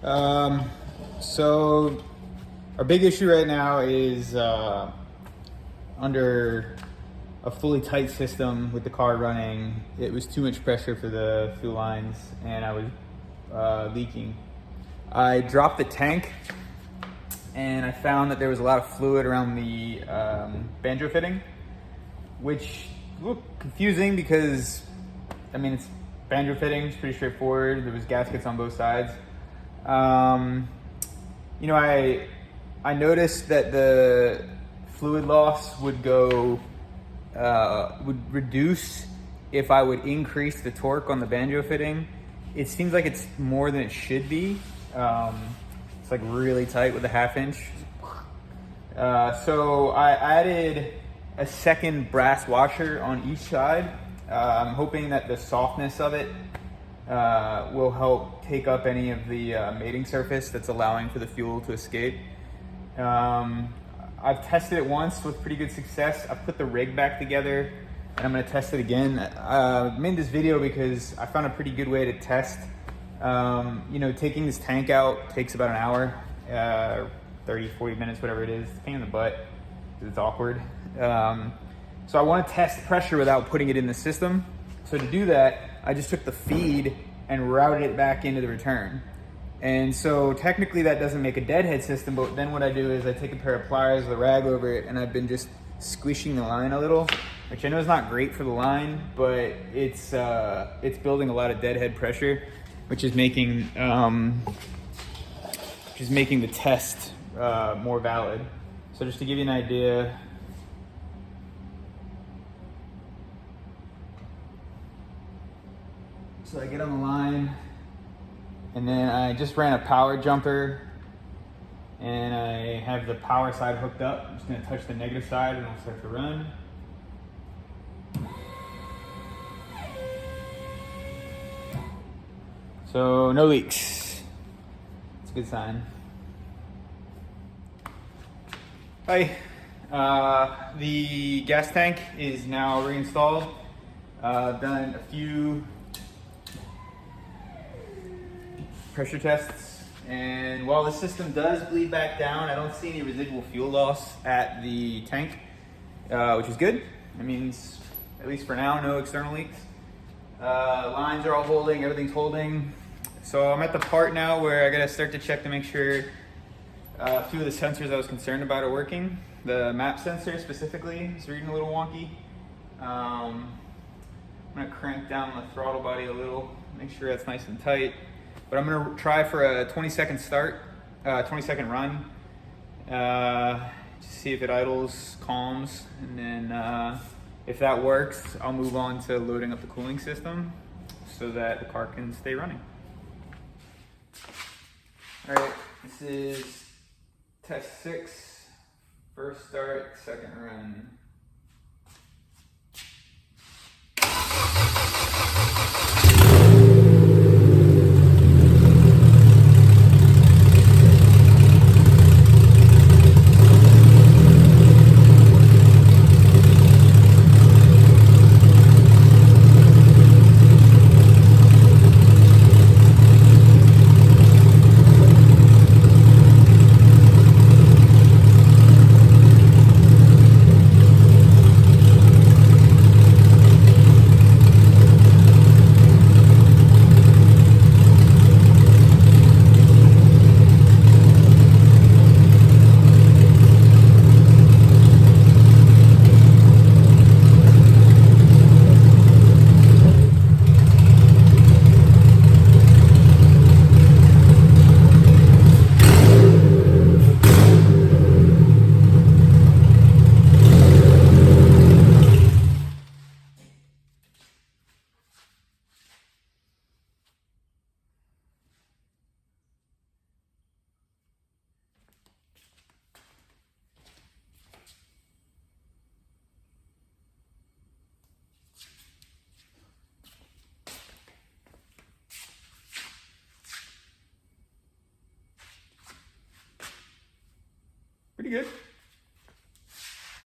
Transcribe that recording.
So our big issue right now is under a fully tight system with the car running. It was too much pressure for the fuel lines and I was leaking. I dropped the tank and I found that there was a lot of fluid around the banjo fitting, which looked confusing because, I mean, it's banjo fitting, it's pretty straightforward. There was gaskets on both sides. You know, I noticed that the fluid loss would reduce if I would increase the torque on the banjo fitting. It seems like it's more than it should be. It's like really tight with a 1/2 inch. So I added a second brass washer on each side. I'm hoping that the softness of it will help take up any of the mating surface that's allowing for the fuel to escape. I've tested it once with pretty good success. I've put the rig back together and I'm gonna test it again. I made this video because I found a pretty good way to test. You know, taking this tank out takes about an hour, 30, 40 minutes, whatever it is. It's a pain in the butt, it's awkward. So I wanna test pressure without putting it in the system. So to do that, I just took the feed and routed it back into the return. And so technically that doesn't make a deadhead system, but then what I do is I take a pair of pliers with a rag over it and I've been just squishing the line a little, which I know is not great for the line, but it's building a lot of deadhead pressure, which is making the test more valid. So just to give you an idea, so I get on the line and then I just ran a power jumper and I have the power side hooked up. I'm just gonna touch the negative side and I'll start to run. So no leaks. It's a good sign. Hi. The gas tank is now reinstalled. Done a few pressure tests, and while the system does bleed back down, I don't see any residual fuel loss at the tank, which is good. It means, at least for now, no external leaks. Lines are all holding, everything's holding. So I'm at the part now where I gotta start to check to make sure a few of the sensors I was concerned about are working. The map sensor specifically is reading a little wonky. I'm gonna crank down the throttle body a little, make sure that's nice and tight. But I'm gonna try for a 20-second start, 20-second run, to see if it idles, calms, and then if that works, I'll move on to loading up the cooling system so that the car can stay running. All right, this is test 6, first start, second run. Pretty good.